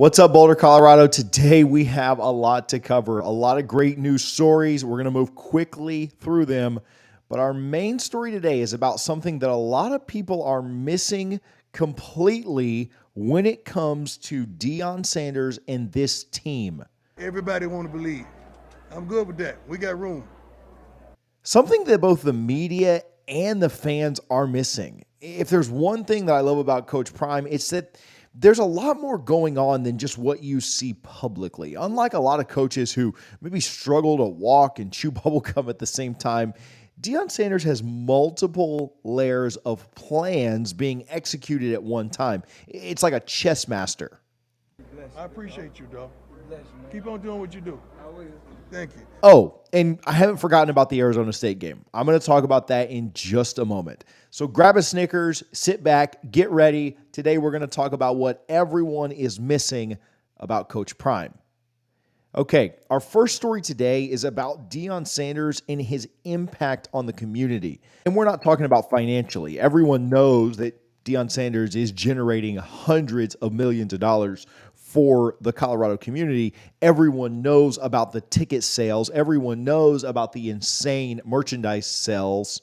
What's up, Boulder, Colorado? Today we have a lot to cover, a lot of great news stories. We're going to move quickly through them. But our main story today is about something that a lot of people are missing completely when it comes to Deion Sanders and this team. Everybody want to believe. I'm good with that. We got room. Something that both the media and the fans are missing. If there's one thing that I love about Coach Prime, it's that there's a lot more going on than just what you see publicly. Unlike a lot of coaches who maybe struggle to walk and chew bubblegum at the same time, Deion Sanders has multiple layers of plans being executed at one time. It's like a chess master. I appreciate you, dog. Keep on doing what you do. Thank you. Oh, and I haven't forgotten about the Arizona State game. I'm going to talk about that in just a moment. So grab a Snickers, sit back, get ready. Today we're going to talk about what everyone is missing about Coach Prime. Okay, our first story today is about Deion Sanders and his impact on the community. And we're not talking about financially. Everyone knows that Deion Sanders is generating hundreds of millions of dollars for the Colorado community. Everyone knows about the ticket sales. Everyone knows about the insane merchandise sales.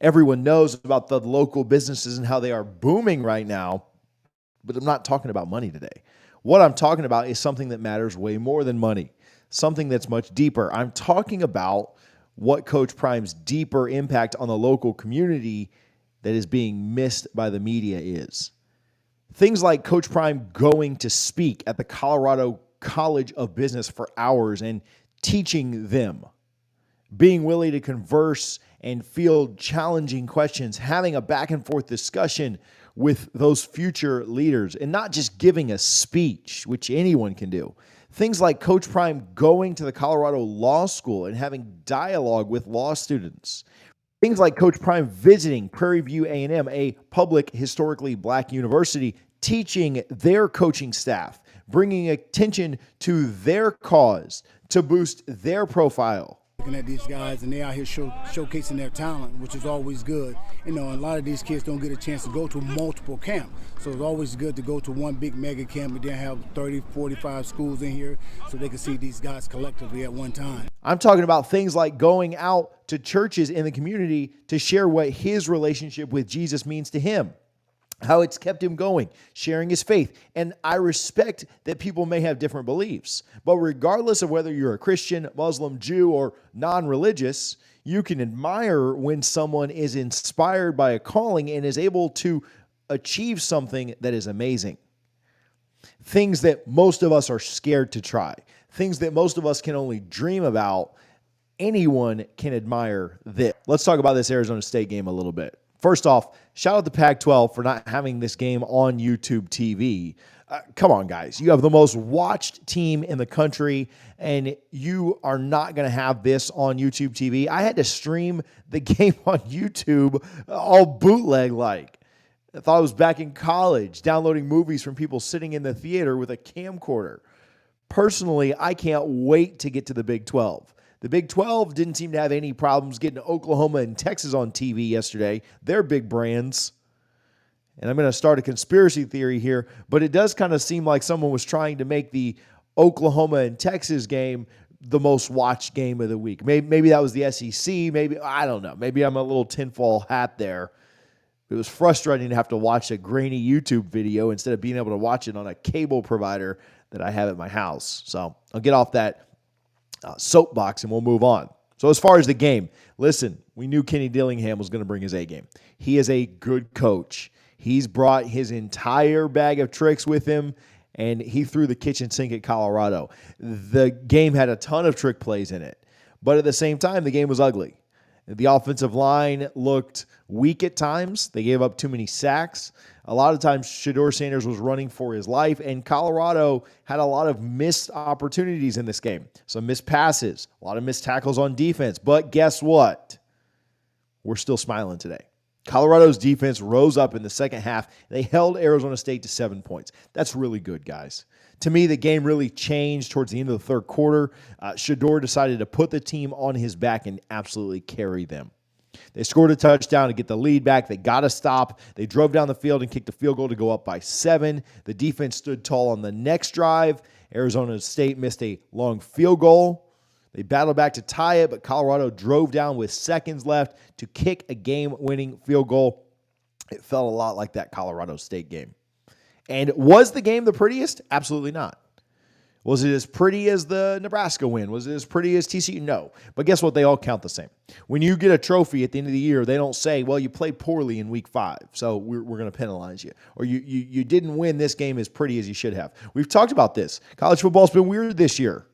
Everyone knows about the local businesses and how they are booming right now. But I'm not talking about money today. What I'm talking about is something that matters way more than money, something that's much deeper. I'm talking about what Coach Prime's deeper impact on the local community that is being missed by the media is. Things like Coach Prime going to speak at the Colorado College of Business for hours and teaching them, being willing to converse and field challenging questions, having a back and forth discussion with those future leaders, and not just giving a speech, which anyone can do. Things like Coach Prime going to the Colorado Law School and having dialogue with law students. Things like Coach Prime visiting Prairie View A&M, a public historically black university, teaching their coaching staff, bringing attention to their cause to boost their profile. Looking at these guys, and they out here showcasing their talent, which is always good. You know, and a lot of these kids don't get a chance to go to multiple camps. So it's always good to go to one big mega camp and then have 30, 45 schools in here so they can see these guys collectively at one time. I'm talking about things like going out to churches in the community to share what his relationship with Jesus means to him, how it's kept him going, sharing his faith. And I respect that people may have different beliefs, but regardless of whether you're a Christian, Muslim, Jew, or non-religious, you can admire when someone is inspired by a calling and is able to achieve something that is amazing. Things that most of us are scared to try, things that most of us can only dream about. Anyone can admire this. Let's talk about this Arizona State game a little bit. First off, shout out to Pac-12 for not having this game on YouTube TV. Come on, guys. You have the most watched team in the country, and you are not going to have this on YouTube TV. I had to stream the game on YouTube all bootleg-like. I thought I was back in college, downloading movies from people sitting in the theater with a camcorder. Personally, I can't wait to get to the Big 12. The Big 12 didn't seem to have any problems getting Oklahoma and Texas on TV yesterday. They're big brands. And I'm going to start a conspiracy theory here, but it does kind of seem like someone was trying to make the Oklahoma and Texas game the most watched game of the week. Maybe that was the SEC. Maybe, I don't know. Maybe I'm a little tinfoil hat there. It was frustrating to have to watch a grainy YouTube video instead of being able to watch it on a cable provider that I have at my house. So I'll get off that soapbox and we'll move on. So as far as the game, listen, we knew Kenny Dillingham was going to bring his A game. He is a good coach. He's brought his entire bag of tricks with him, and he threw the kitchen sink at Colorado. The game had a ton of trick plays in it, but at the same time, the game was ugly. The offensive line looked weak at times. They gave up too many sacks. A lot of times, Shedeur Sanders was running for his life, and Colorado had a lot of missed opportunities in this game. Some missed passes, a lot of missed tackles on defense. But guess what? We're still smiling today. Colorado's defense rose up in the second half. They held Arizona State to 7 points. That's really good, guys. To me, the game really changed towards the end of the third quarter. Shedeur decided to put the team on his back and absolutely carry them. They scored a touchdown to get the lead back. They got a stop. They drove down the field and kicked a field goal to go up by 7. The defense stood tall on the next drive. Arizona State missed a long field goal. They battled back to tie it, but Colorado drove down with seconds left to kick a game-winning field goal. It felt a lot like that Colorado State game. And was the game the prettiest? Absolutely not. Was it as pretty as the Nebraska win? Was it as pretty as TCU? No. But guess what? They all count the same. When you get a trophy at the end of the year, they don't say, well, you played poorly in week 5, so we're going to penalize you. Or you didn't win this game as pretty as you should have. We've talked about this. College football's been weird this year.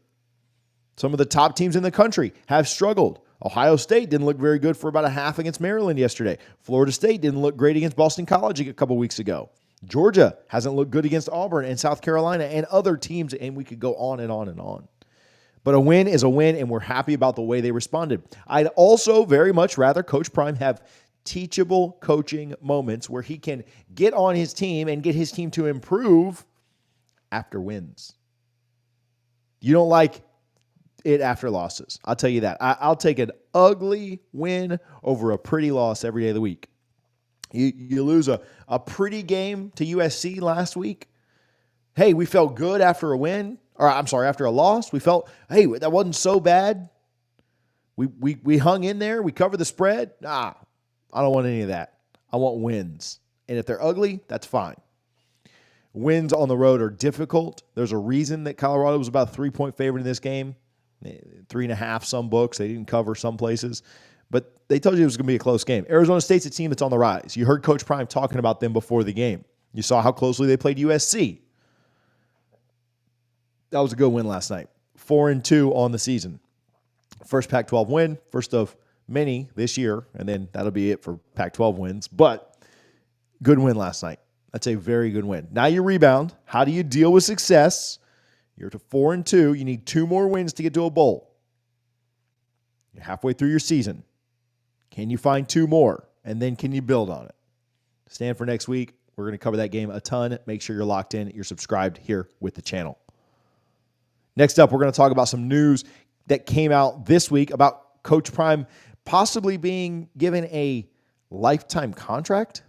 Some of the top teams in the country have struggled. Ohio State didn't look very good for about a half against Maryland yesterday. Florida State didn't look great against Boston College a couple weeks ago. Georgia hasn't looked good against Auburn and South Carolina and other teams, and we could go on and on and on. But a win is a win, and we're happy about the way they responded. I'd also very much rather Coach Prime have teachable coaching moments where he can get on his team and get his team to improve after wins. You don't like it after losses. I'll tell you that. I'll take an ugly win over a pretty loss every day of the week. You lose a pretty game to USC last week. Hey, we felt good after a win. Or I'm sorry, after a loss. We felt, hey, that wasn't so bad. We hung in there. We covered the spread. I don't want any of that. I want wins. And if they're ugly, that's fine. Wins on the road are difficult. There's a reason that Colorado was about a 3-point favorite in this game. 3.5 some books. They didn't cover some places. But they told you it was going to be a close game. Arizona State's a team that's on the rise. You heard Coach Prime talking about them before the game. You saw how closely they played USC. That was a good win last night. 4-2 on the season. First Pac-12 win, first of many this year, and then that'll be it for Pac-12 wins. But good win last night. That's a very good win. Now you rebound. How do you deal with success? You're to 4-2. You need 2 more wins to get to a bowl. You're halfway through your season. Can you find 2 more? And then can you build on it? Stand for next week. We're going to cover that game a ton. Make sure you're locked in. You're subscribed here with the channel. Next up, we're going to talk about some news that came out this week about Coach Prime possibly being given a lifetime contract.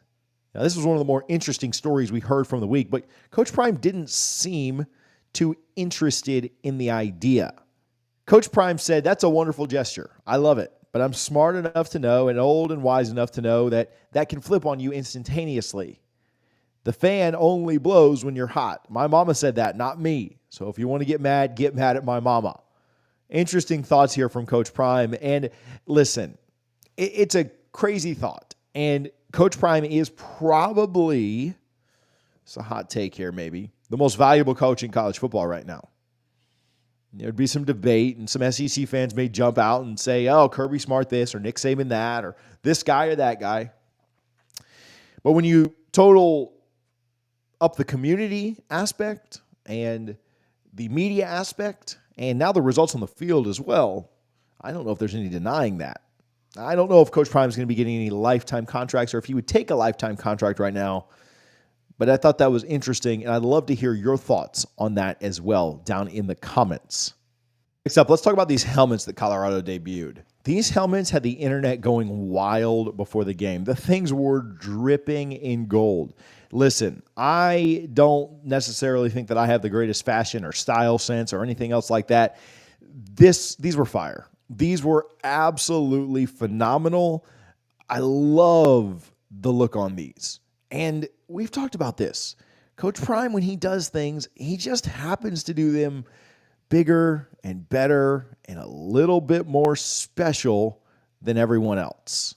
Now, this was one of the more interesting stories we heard from the week, but Coach Prime didn't seem too interested in the idea. Coach Prime said, that's a wonderful gesture. I love it. But I'm smart enough to know and old and wise enough to know that that can flip on you instantaneously. The fan only blows when you're hot. My mama said that, not me. So if you want to get mad at my mama. Interesting thoughts here from Coach Prime. And listen, it's a crazy thought. And Coach Prime is probably, it's a hot take here maybe, the most valuable coach in college football right now. There'd be some debate, and some SEC fans may jump out and say, oh, Kirby Smart this, or Nick Saban that, or this guy or that guy. But when you total up the community aspect and the media aspect, and now the results on the field as well, I don't know if there's any denying that. I don't know if Coach Prime is going to be getting any lifetime contracts or if he would take a lifetime contract right now. But I thought that was interesting, and I'd love to hear your thoughts on that as well down in the comments. Next up, let's talk about these helmets that Colorado debuted. These helmets had the internet going wild before the game. The things were dripping in gold. Listen, I don't necessarily think that I have the greatest fashion or style sense or anything else like that. These were fire. These were absolutely phenomenal. I love the look on these. And we've talked about this. Coach Prime, when he does things, he just happens to do them bigger and better and a little bit more special than everyone else.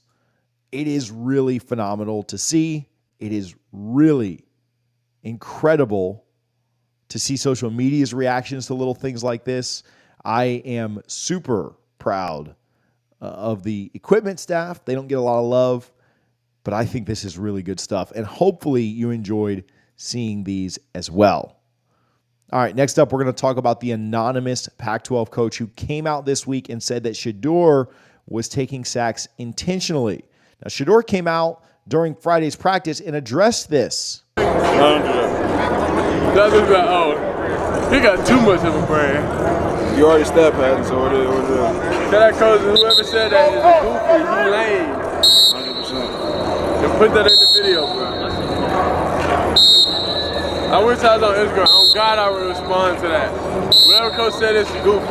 It is really phenomenal to see. It is really incredible to see social media's reactions to little things like this. I am super proud of the equipment staff. They don't get a lot of love. But I think this is really good stuff, and hopefully you enjoyed seeing these as well. All right, next up, we're going to talk about the anonymous Pac-12 coach who came out this week and said that Shedeur was taking sacks intentionally. Now, Shedeur came out during Friday's practice and addressed this. I don't do that. That's about, he got too much of a brain. You already step had it, so it is what it is. Tell that coach, whoever said that is a goofy, he lame. 100%. And put that in the video, bro. I wish I was on Instagram. Oh God, I would respond to that. Whatever coach said is goofy.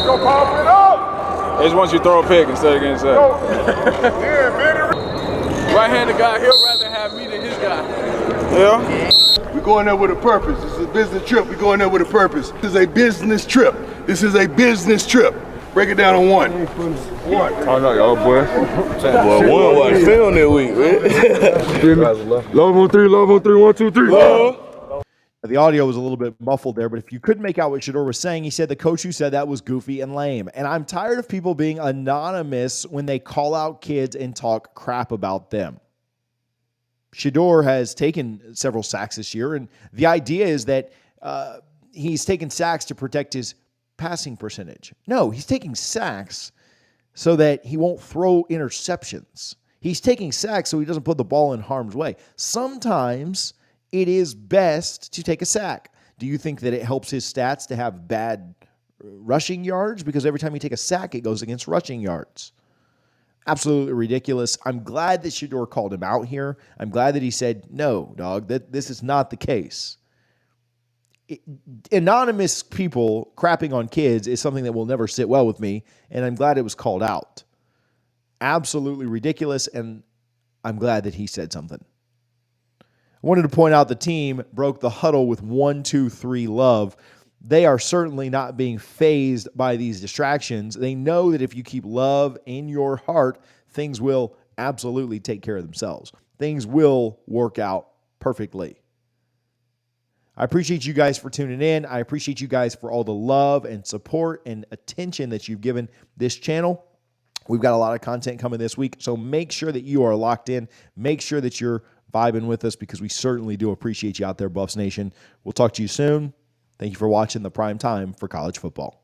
Go pop it up! They just want you to throw a pick instead of getting sacked. Yeah, man. Right-handed guy, he'll rather have me than his guy. Yeah. We're going there with a purpose. This is a business trip. We're going there with a purpose. This is a business trip. This is a business trip. Break it down on one. One. Oh no, y'all boy. Boy, one watch film that week, man. Love on three, 1, 2, 3. The audio was a little bit muffled there, but if you couldn't make out what Shedeur was saying, he said the coach who said that was goofy and lame. And I'm tired of people being anonymous when they call out kids and talk crap about them. Shedeur has taken several sacks this year, and the idea is that he's taken sacks to protect his passing percentage. No, he's taking sacks so that he won't throw interceptions. He's taking sacks so he doesn't put the ball in harm's way. Sometimes it is best to take a sack. Do you think that it helps his stats to have bad rushing yards? Because every time you take a sack, it goes against rushing yards. Absolutely ridiculous. I'm glad that Shedeur called him out here. I'm glad that he said, no, dog, that this is not the case. Anonymous people crapping on kids is something that will never sit well with me, and I'm glad it was called out. Absolutely ridiculous, and I'm glad that he said something. I wanted to point out the team broke the huddle with 1, 2, 3 love. They are certainly not being fazed by these distractions. They know that if you keep love in your heart, things will absolutely take care of themselves. Things will work out perfectly. I appreciate you guys for tuning in. I appreciate you guys for all the love and support and attention that you've given this channel. We've got a lot of content coming this week, so make sure that you are locked in. Make sure that you're vibing with us because we certainly do appreciate you out there, Buffs Nation. We'll talk to you soon. Thank you for watching the prime time for college football.